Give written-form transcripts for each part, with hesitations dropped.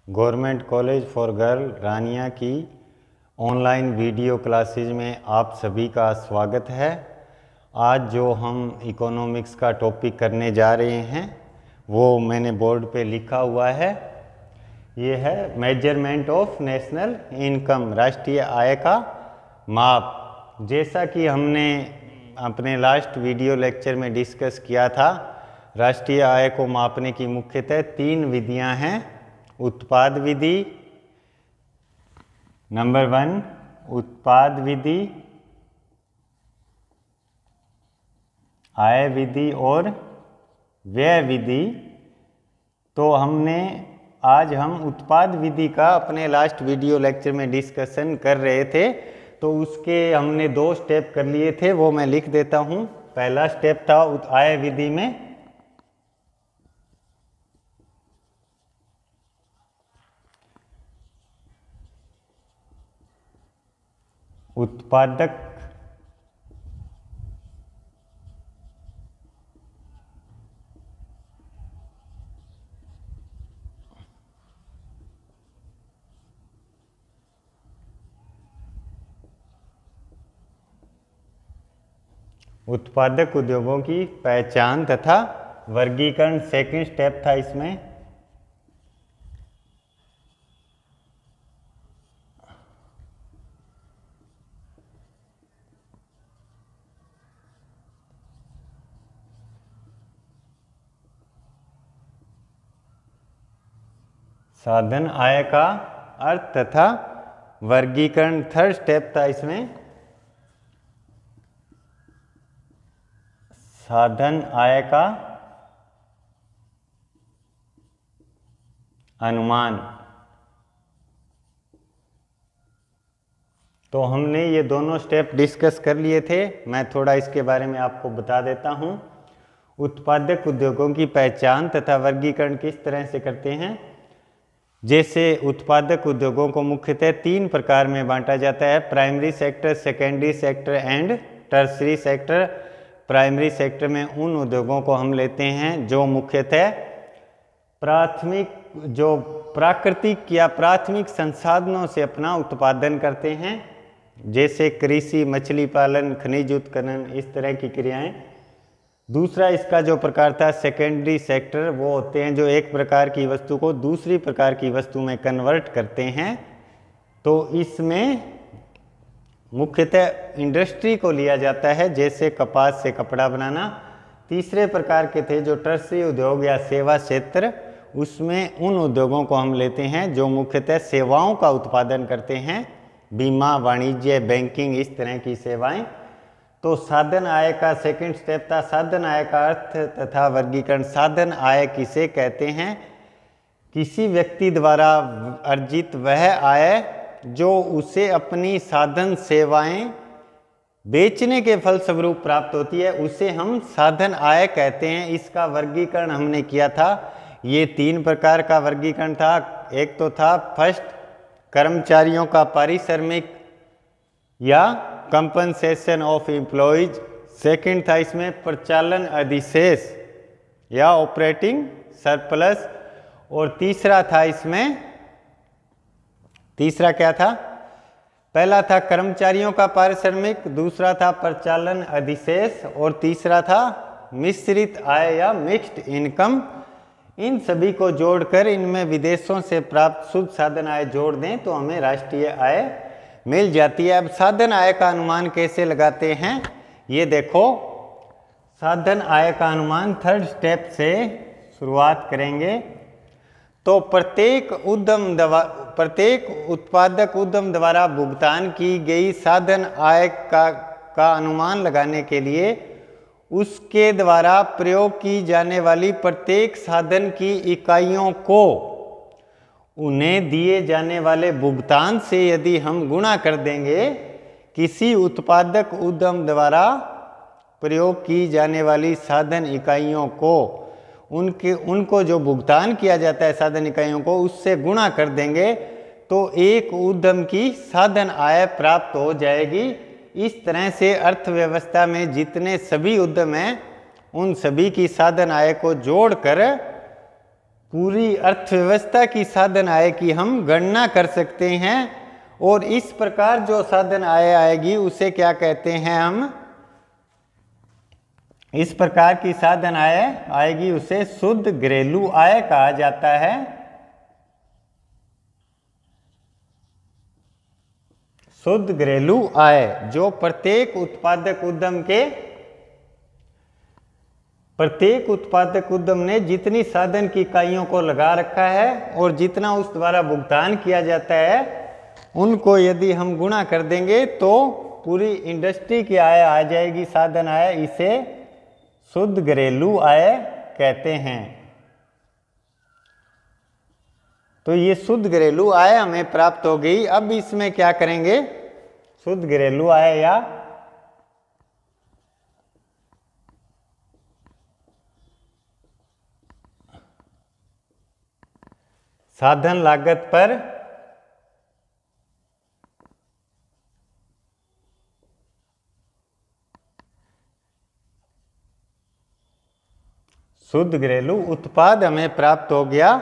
Government college for girl रानिया की online video classes में आप सभी का स्वागत है। आज जो हम इकोनॉमिक्स का टॉपिक करने जा रहे हैं वो मैंने बोर्ड पे लिखा हुआ है। ये है मेजरमेंट ऑफ नेशनल इनकम, राष्ट्रीय आय का माप। जैसा कि हमने अपने लास्ट वीडियो लेक्चर में डिस्कस किया था, राष्ट्रीय आय को मापने की मुख्यतः 3 विधियां हैं। उत्पाद विधि, नंबर 1 उत्पाद विधि, आय विधि और व्यय विधि। तो आज हम उत्पाद विधि का अपने लास्ट वीडियो लेक्चर में डिस्कशन कर रहे थे, तो उसके हमने 2 स्टेप कर लिए थे, वो मैं लिख देता हूँ। पहला स्टेप था आय विधि में उत्पादक उद्योगों की पहचान तथा वर्गीकरण। सेकंड स्टेप था इसमें साधन आय का अर्थ तथा वर्गीकरण। थर्ड स्टेप था इसमें साधन आय का अनुमान। तो हमने ये दोनों स्टेप डिस्कस कर लिए थे। मैं थोड़ा इसके बारे में आपको बता देता हूँ। उत्पादक उद्योगों की पहचान तथा वर्गीकरण किस तरह से करते हैं। जैसे उत्पादक उद्योगों को मुख्यतः 3 प्रकार में बांटा जाता है: primary sector, secondary sector and tertiary sector. Primary sector में उन उद्योगों को हम लेते हैं जो मुख्यतः प्राकृतिक या प्राथमिक संसाधनों से अपना उत्पादन करते हैं, जैसे कृषि, मछली पालन, खनिज उत्खनन, इस तरह की क्रियाएं। दूसरा इसका जो प्रकार था सेकेंडरी सेक्टर, वो होते हैं जो एक प्रकार की वस्तु को दूसरी प्रकार की वस्तु में कन्वर्ट करते हैं। तो इसमें मुख्यतः इंडस्ट्री को लिया जाता है, जैसे कपास से कपड़ा बनाना। तीसरे प्रकार के थे जो टर्सरी उद्योग या सेवा क्षेत्र, उसमें उन उद्योगों को हम लेते हैं जो मुख्यतः सेवाओं का उत्पादन करते हैं, बीमा, वाणिज्य, बैंकिंग, इस तरह की सेवाएं। तो साधन आय का सेकंड स्टेप था साधन आय का अर्थ तथा वर्गीकरण। साधन आय किसे कहते हैं? किसी व्यक्ति द्वारा अर्जित वह आय जो उसे अपनी साधन सेवाएं बेचने के फलस्वरूप प्राप्त होती है, उसे हम साधन आय कहते हैं। इसका वर्गीकरण हमने किया था। ये 3 प्रकार का वर्गीकरण था। एक तो था फर्स्ट, कर्मचारियों का पारिश्रमिक या कंपनसेशन ऑफ एम्प्लॉयज। सेकंड था इसमें प्रचालन अधिशेष या ऑपरेटिंग सरप्लस। और तीसरा था इसमें, तीसरा क्या था? पहला था कर्मचारियों का पारिश्रमिक, दूसरा था प्रचालन अधिशेष और तीसरा था मिश्रित आय या मिक्स्ड इनकम। इन सभी को जोड़कर इनमें विदेशों से प्राप्त शुद्ध साधन आय जोड़ दें तो हमें राष्ट्रीय आय मिल जाती है। अब साधन आय का अनुमान कैसे लगाते हैं, ये देखो। साधन आय का अनुमान थर्ड स्टेप से शुरुआत करेंगे। तो प्रत्येक उत्पादक उद्यम द्वारा भुगतान की गई साधन आय का अनुमान लगाने के लिए उसके द्वारा प्रयोग की जाने वाली प्रत्येक साधन की इकाइयों को उन्हें दिए जाने वाले भुगतान से यदि हम गुणा कर देंगे, किसी उत्पादक उद्यम द्वारा प्रयोग की जाने वाली साधन इकाइयों को उनको जो भुगतान किया जाता है साधन इकाइयों को, उससे गुणा कर देंगे तो एक उद्यम की साधन आय प्राप्त हो जाएगी। इस तरह से अर्थव्यवस्था में जितने सभी उद्यम हैं उन सभी की साधन आय को जोड़कर पूरी अर्थव्यवस्था की साधन आय की हम गणना कर सकते हैं। और इस प्रकार जो साधन आय आएगी उसे क्या कहते हैं हम, इस प्रकार की साधन आय आएगी उसे शुद्ध घरेलू आय कहा जाता है। शुद्ध घरेलू आय जो प्रत्येक उत्पादक उद्यम ने जितनी साधन की इकाइयों को लगा रखा है और जितना उस द्वारा भुगतान किया जाता है उनको यदि हम गुणा कर देंगे तो पूरी इंडस्ट्री की आय आ जाएगी, साधन आय। इसे शुद्ध घरेलू आय कहते हैं। तो ये शुद्ध घरेलू आय हमें प्राप्त हो गई। अब इसमें क्या करेंगे, शुद्ध घरेलू आय या साधन लागत पर शुद्ध घरेलू उत्पाद हमें प्राप्त हो गया।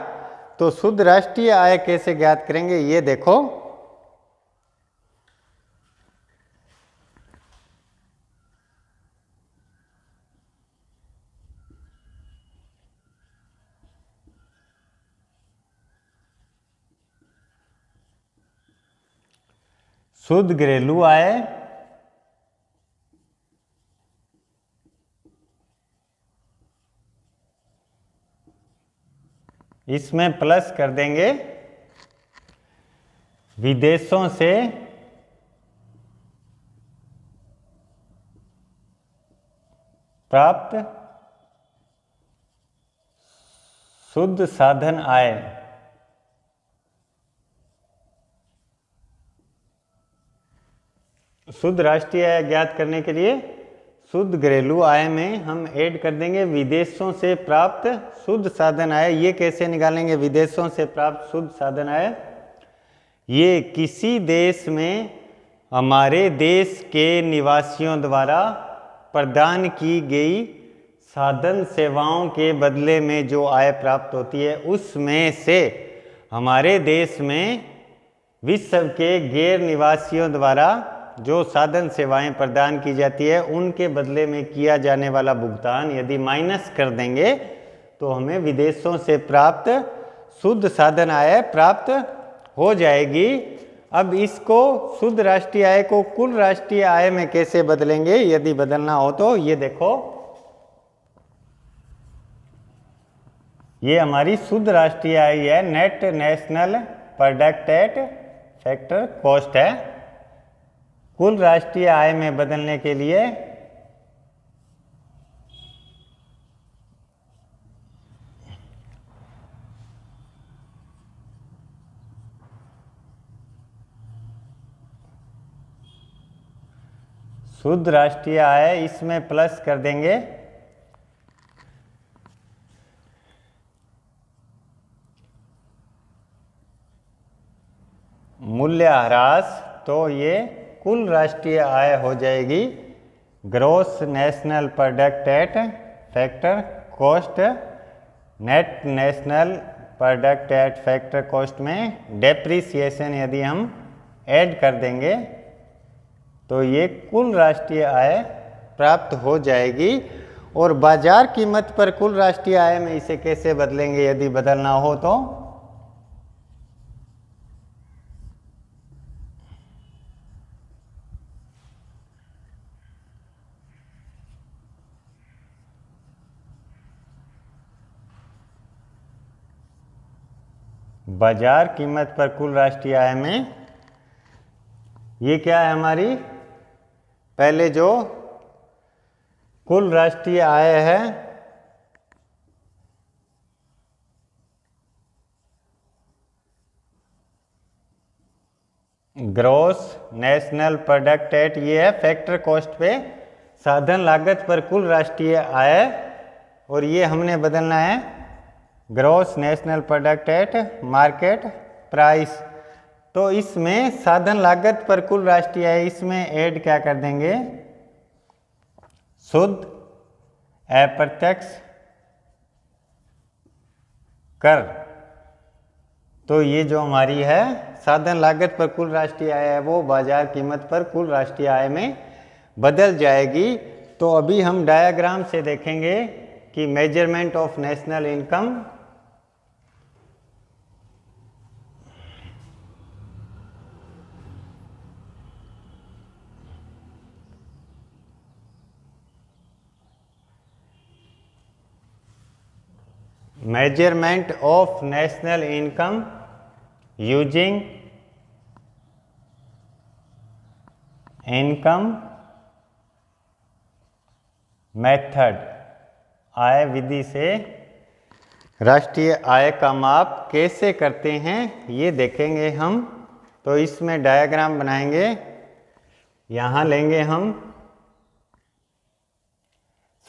तो शुद्ध राष्ट्रीय आय कैसे ज्ञात करेंगे, ये देखो। शुद्ध घरेलू आय इसमें प्लस कर देंगे विदेशों से प्राप्त शुद्ध साधन आय। शुद्ध राष्ट्रीय आय ज्ञात करने के लिए शुद्ध घरेलू आय में हम ऐड कर देंगे विदेशों से प्राप्त शुद्ध साधन आय। ये कैसे निकालेंगे विदेशों से प्राप्त शुद्ध साधन आय, ये किसी देश में हमारे देश के निवासियों द्वारा प्रदान की गई साधन सेवाओं के बदले में जो आय प्राप्त होती है उसमें से हमारे देश में विश्व के गैर निवासियों द्वारा जो साधन सेवाएं प्रदान की जाती है उनके बदले में किया जाने वाला भुगतान यदि माइनस कर देंगे तो हमें विदेशों से प्राप्त शुद्ध साधन आय प्राप्त हो जाएगी। अब इसको शुद्ध राष्ट्रीय आय को कुल राष्ट्रीय आय में कैसे बदलेंगे, यदि बदलना हो तो ये देखो, ये हमारी शुद्ध राष्ट्रीय आय है, net national product at factor cost है। कुल राष्ट्रीय आय में बदलने के लिए शुद्ध राष्ट्रीय आय इसमें प्लस कर देंगे मूल्यह्रास, तो ये कुल राष्ट्रीय आय हो जाएगी gross national product at factor cost. Net national product at factor cost में डेप्रिसिएशन यदि हम ऐड कर देंगे तो ये कुल राष्ट्रीय आय प्राप्त हो जाएगी। और बाजार कीमत पर कुल राष्ट्रीय आय में इसे कैसे बदलेंगे यदि बदलना हो तो, बाजार कीमत पर कुल राष्ट्रीय आय में ये क्या है हमारी, पहले जो कुल राष्ट्रीय आय है ग्रॉस नेशनल प्रोडक्ट एट, ये है फैक्टर कॉस्ट पे साधन लागत पर कुल राष्ट्रीय आय, और ये हमने बदलना है gross national product at market price. तो इसमें साधन लागत पर कुल राष्ट्रीय आय इसमें ऐड क्या कर देंगे, शुद्ध अप्रत्यक्ष कर। तो ये जो हमारी है साधन लागत पर कुल राष्ट्रीय आय है वो बाजार कीमत पर कुल राष्ट्रीय आय में बदल जाएगी। तो अभी हम डायग्राम से देखेंगे कि measurement of national income measurement of national income using income method. आय विधि से राष्ट्रीय आय का माप कैसे करते हैं ये देखेंगे हम। तो इसमें डायग्राम बनाएंगे। यहाँ लेंगे हम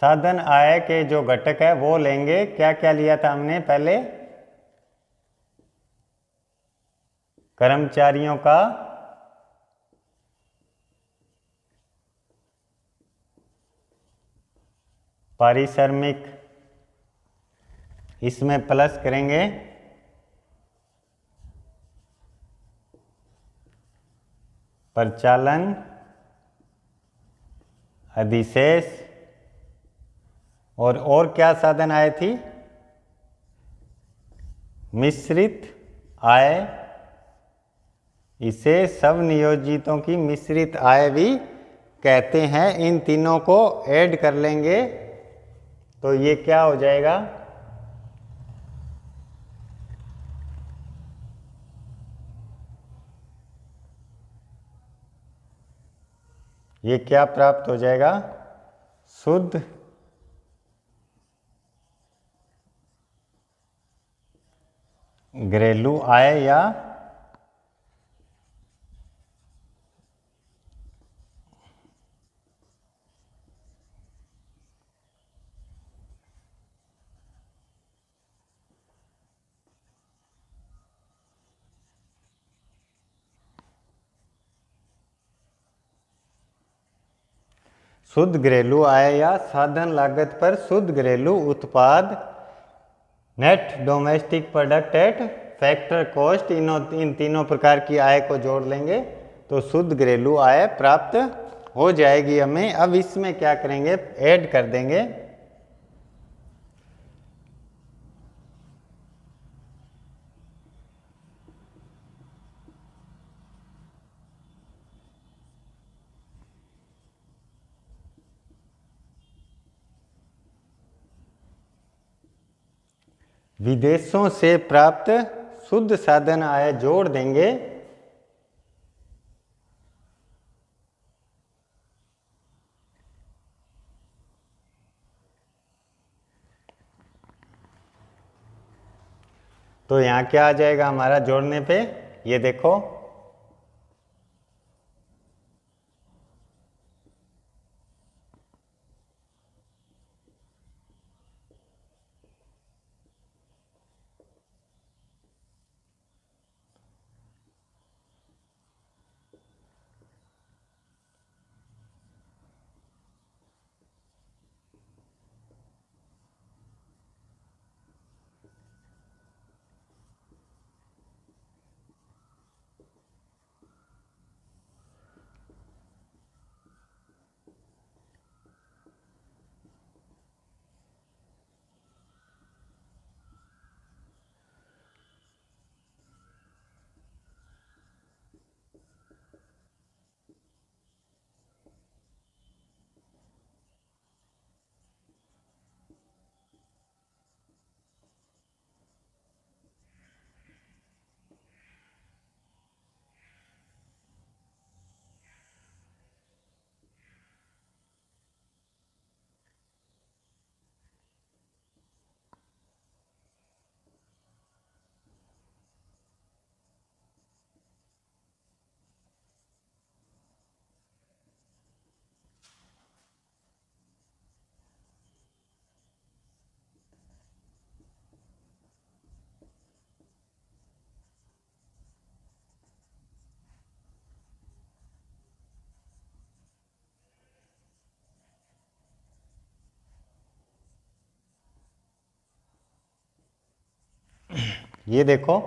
साधन आय के जो घटक है वो लेंगे। क्या क्या लिया था हमने पहले? कर्मचारियों का पारिश्रमिक, इसमें प्लस करेंगे परिचालन अधिशेष। और क्या साधन आय थी? मिश्रित आय। इसे सब नियोजितों की मिश्रित आय भी कहते हैं। इन तीनों को ऐड कर लेंगे तो ये क्या हो जाएगा? ये क्या प्राप्त हो जाएगा? शुद्ध घरेलू आय या शुद्ध घरेलू आय या साधन लागत पर शुद्ध घरेलू उत्पाद net domestic product at factor cost. इन तीनों प्रकार की आय को जोड़ लेंगे तो शुद्ध घरेलू आय प्राप्त हो जाएगी हमें। अब इसमें क्या करेंगे? ऐड कर देंगे विदेशों से प्राप्त शुद्ध साधन आय जोड़ देंगे। तो यहाँ क्या आ जाएगा हमारा जोड़ने पे? ये देखो ये देखो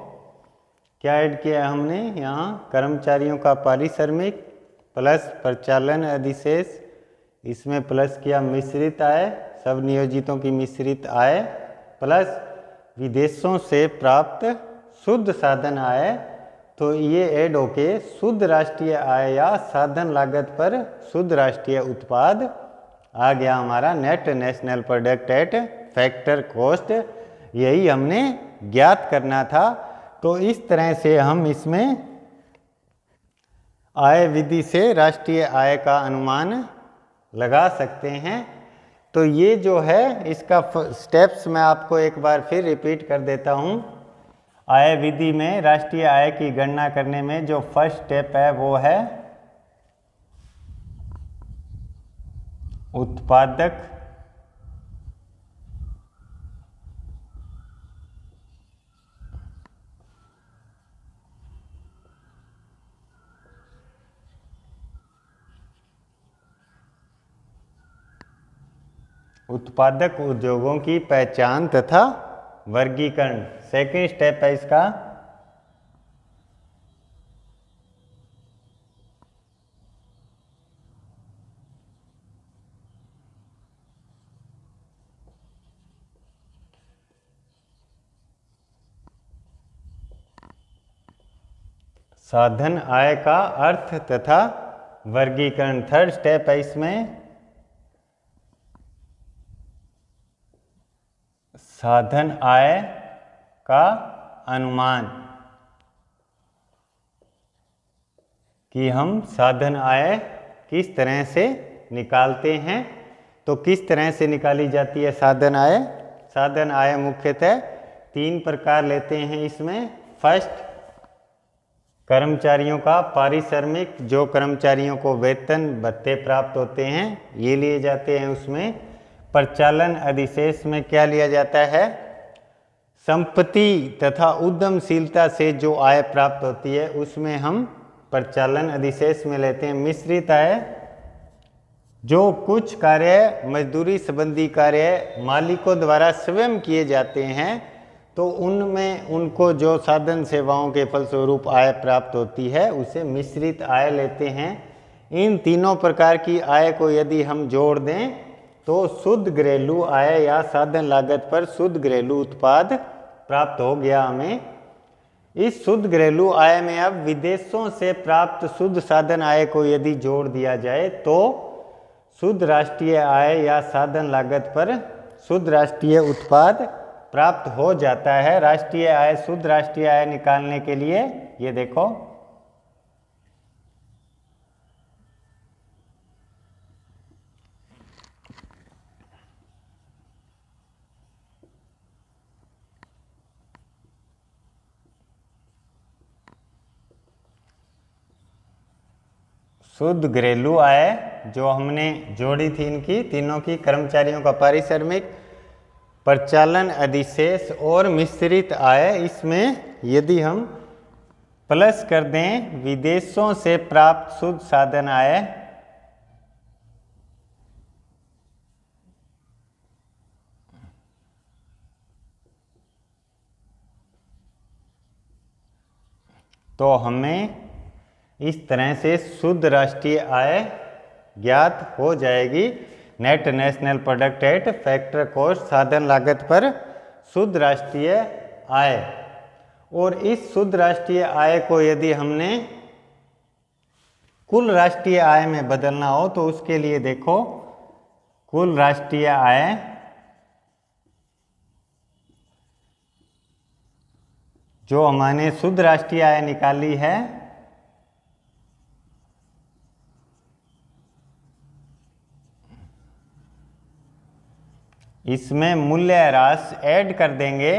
क्या ऐड किया है हमने यहाँ, कर्मचारियों का पारिश्रमिक प्लस परिचालन अधिशेष, इसमें प्लस किया मिश्रित आय, सब नियोजितों की मिश्रित आय, प्लस विदेशों से प्राप्त शुद्ध साधन आय। तो ये ऐड होके शुद्ध राष्ट्रीय आय या साधन लागत पर शुद्ध राष्ट्रीय उत्पाद आ गया हमारा net national product at factor cost. यही हमने ज्ञात करना था। तो इस तरह से हम इसमें आय विधि से राष्ट्रीय आय का अनुमान लगा सकते हैं। तो ये जो है इसका स्टेप्स मैं आपको एक बार फिर रिपीट कर देता हूँ। आय विधि में राष्ट्रीय आय की गणना करने में जो फर्स्ट स्टेप है वो है उत्पादक उद्योगों की पहचान तथा वर्गीकरण। सेकंड स्टेप है इसका साधन आय का अर्थ तथा वर्गीकरण। थर्ड स्टेप है इसमें साधन आय का अनुमान, कि हम साधन आय किस तरह से निकालते हैं। तो किस तरह से निकाली जाती है साधन आय? साधन आय मुख्यतः 3 प्रकार लेते हैं इसमें। फर्स्ट, कर्मचारियों का पारिश्रमिक, जो कर्मचारियों को वेतन भत्ते प्राप्त होते हैं ये लिए जाते हैं उसमें। परिचालन अधिशेष में क्या लिया जाता है? संपत्ति तथा उद्यमशीलता से जो आय प्राप्त होती है उसमें हम परिचालन अधिशेष में लेते हैं। मिश्रित आय, जो कुछ कार्य मजदूरी संबंधी कार्य मालिकों द्वारा स्वयं किए जाते हैं तो उनमें उनको जो साधन सेवाओं के फलस्वरूप आय प्राप्त होती है उसे मिश्रित आय लेते हैं। इन तीनों प्रकार की आय को यदि हम जोड़ दें तो शुद्ध घरेलू आय या साधन लागत पर शुद्ध घरेलू उत्पाद प्राप्त हो गया हमें। इस शुद्ध घरेलू आय में अब विदेशों से प्राप्त शुद्ध साधन आय को यदि जोड़ दिया जाए तो शुद्ध राष्ट्रीय आय या साधन लागत पर शुद्ध राष्ट्रीय उत्पाद प्राप्त हो जाता है। राष्ट्रीय आय, शुद्ध राष्ट्रीय आय निकालने के लिए ये देखो शुद्ध घरेलू आय जो हमने जोड़ी थी इनकी तीनों की, कर्मचारियों का पारिश्रमिक, परिचालन अधिशेष और मिश्रित आय, इसमें यदि हम प्लस कर दें विदेशों से प्राप्त शुद्ध साधन आय तो हमें इस तरह से शुद्ध राष्ट्रीय आय ज्ञात हो जाएगी। Net national product at factor cost, साधन लागत पर शुद्ध राष्ट्रीय आय। और इस शुद्ध राष्ट्रीय आय को यदि हमने कुल राष्ट्रीय आय में बदलना हो तो उसके लिए देखो कुल राष्ट्रीय आय जो हमने शुद्ध राष्ट्रीय आय निकाली है इसमें मूल्य ह्रास ऐड कर देंगे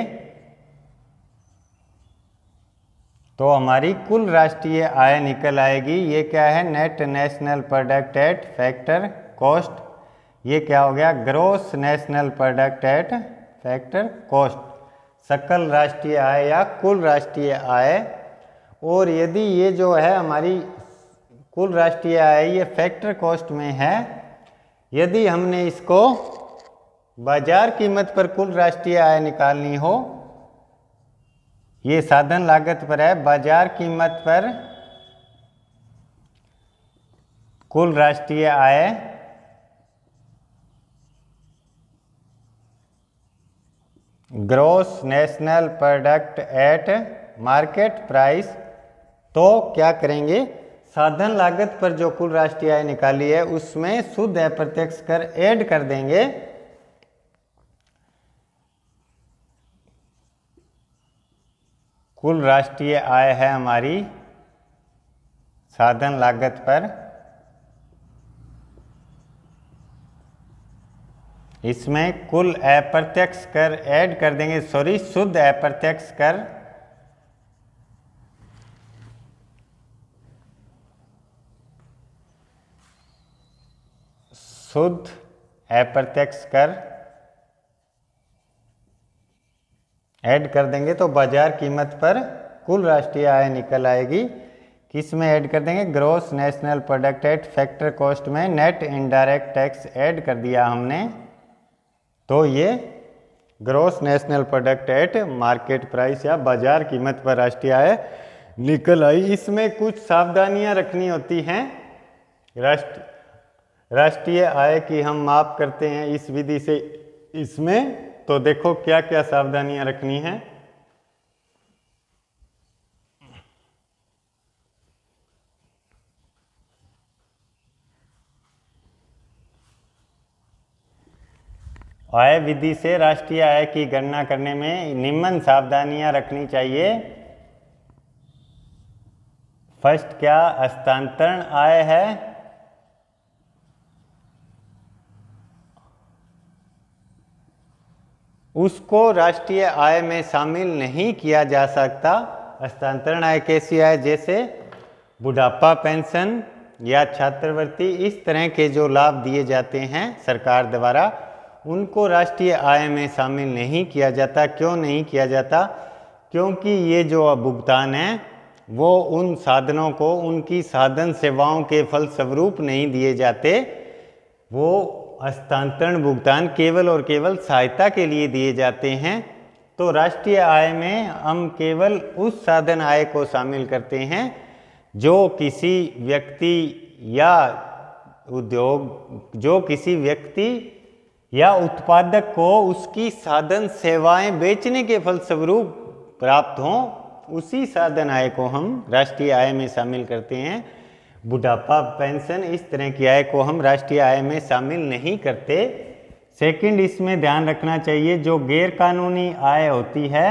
तो हमारी कुल राष्ट्रीय आय निकल आएगी। ये क्या है? Net national product at factor cost. ये क्या हो गया? Gross national product at factor cost, सकल राष्ट्रीय आय या कुल राष्ट्रीय आय। और यदि ये जो है हमारी कुल राष्ट्रीय आय ये फैक्टर कॉस्ट में है, यदि हमने इसको बाजार कीमत पर कुल राष्ट्रीय आय निकालनी हो ये साधन लागत पर है। बाजार कीमत पर कुल राष्ट्रीय आय gross national product at market price. तो क्या करेंगे, साधन लागत पर जो कुल राष्ट्रीय आय निकाली है उसमें शुद्ध अप्रत्यक्ष कर ऐड कर देंगे। कुल राष्ट्रीय आय है हमारी साधन लागत पर, इसमें कुल अप्रत्यक्ष कर ऐड कर देंगे, सॉरी शुद्ध अप्रत्यक्ष कर, शुद्ध अप्रत्यक्ष कर ऐड कर देंगे तो बाजार कीमत पर कुल राष्ट्रीय आय निकल आएगी। किस में ऐड कर देंगे, gross national product at factor cost में नेट इनडायरेक्ट टैक्स ऐड कर दिया हमने, तो ये gross national product at market price या बाजार कीमत पर राष्ट्रीय आय निकल आई। इसमें कुछ सावधानियां रखनी होती हैं। राष्ट्रीय आय की हम माप करते हैं इस विधि से, इसमें तो देखो क्या क्या सावधानियां रखनी है। आय विधि से राष्ट्रीय आय की गणना करने में निम्न सावधानियां रखनी चाहिए। फर्स्ट, क्या हस्तांतरण आय है, उसको राष्ट्रीय आय में शामिल नहीं किया जा सकता। हस्तांतरण आय कैसी आय, जैसे बुढ़ापा पेंशन या छात्रवृत्ति, इस तरह के जो लाभ दिए जाते हैं सरकार द्वारा, उनको राष्ट्रीय आय में शामिल नहीं किया जाता। क्यों नहीं किया जाता, क्योंकि ये जो भुगतान है वो उन साधनों को उनकी साधन सेवाओं के फलस्वरूप नहीं दिए जाते, वो हस्तांतरण भुगतान केवल और केवल सहायता के लिए दिए जाते हैं। तो राष्ट्रीय आय में हम केवल उस साधन आय को शामिल करते हैं जो किसी व्यक्ति या उद्योग, जो किसी व्यक्ति या उत्पादक को उसकी साधन सेवाएं बेचने के फलस्वरूप प्राप्त हों, उसी साधन आय को हम राष्ट्रीय आय में शामिल करते हैं। बुढ़ापा पेंशन, इस तरह की आय को हम राष्ट्रीय आय में शामिल नहीं करते। सेकंड, इसमें ध्यान रखना चाहिए जो गैर कानूनी आय होती है,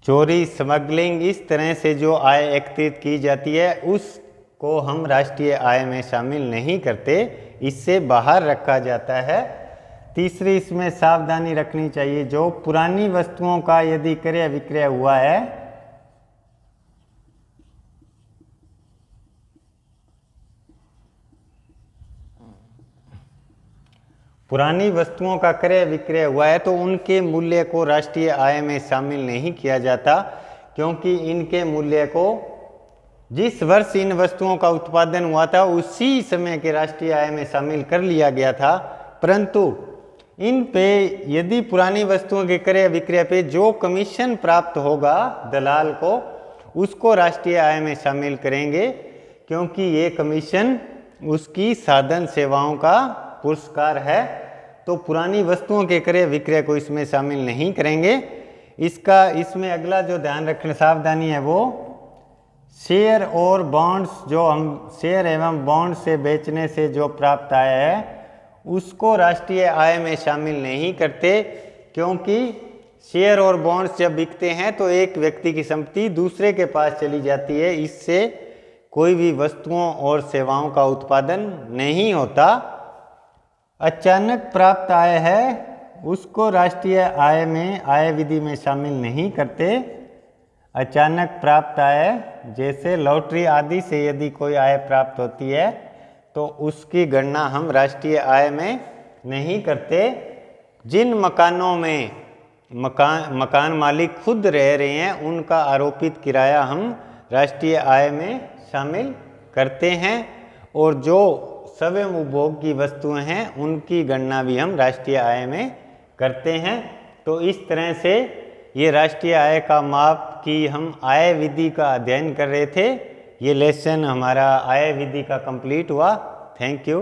चोरी स्मगलिंग, इस तरह से जो आय एकत्रित की जाती है उसको हम राष्ट्रीय आय में शामिल नहीं करते, इससे बाहर रखा जाता है। तीसरी, इसमें सावधानी रखनी चाहिए जो पुरानी वस्तुओं का यदि क्रय विक्रय हुआ है, पुरानी वस्तुओं का क्रय विक्रय हुआ है तो उनके मूल्य को राष्ट्रीय आय में शामिल नहीं किया जाता, क्योंकि इनके मूल्य को जिस वर्ष इन वस्तुओं का उत्पादन हुआ था उसी समय के राष्ट्रीय आय में शामिल कर लिया गया था। परंतु इन पे यदि पुरानी वस्तुओं के क्रय विक्रय पे जो कमीशन प्राप्त होगा दलाल को, उसको राष्ट्रीय आय में शामिल करेंगे, क्योंकि ये कमीशन उसकी साधन सेवाओं का पुरस्कार है। तो पुरानी वस्तुओं के क्रय विक्रय को इसमें शामिल नहीं करेंगे। इसमें अगला जो ध्यान रखने सावधानी है वो शेयर और बॉन्ड्स, जो हम शेयर एवं बॉन्ड से बेचने से जो प्राप्त आय है उसको राष्ट्रीय आय में शामिल नहीं करते, क्योंकि शेयर और बॉन्ड्स जब बिकते हैं तो एक व्यक्ति की संपत्ति दूसरे के पास चली जाती है, इससे कोई भी वस्तुओं और सेवाओं का उत्पादन नहीं होता। अचानक प्राप्त आय है उसको राष्ट्रीय आय में आय विधि में शामिल नहीं करते। अचानक प्राप्त आय जैसे लॉटरी आदि से यदि कोई आय प्राप्त होती है तो उसकी गणना हम राष्ट्रीय आय में नहीं करते। जिन मकानों में मकान मालिक खुद रह रहे हैं उनका आरोपित किराया हम राष्ट्रीय आय में शामिल करते हैं, और जो स्वयं उपभोग की वस्तुएं हैं उनकी गणना भी हम राष्ट्रीय आय में करते हैं। तो इस तरह से ये राष्ट्रीय आय का माप की हम आय विधि का अध्ययन कर रहे थे। ये लेसन हमारा आय विधि का कंप्लीट हुआ। Thank you.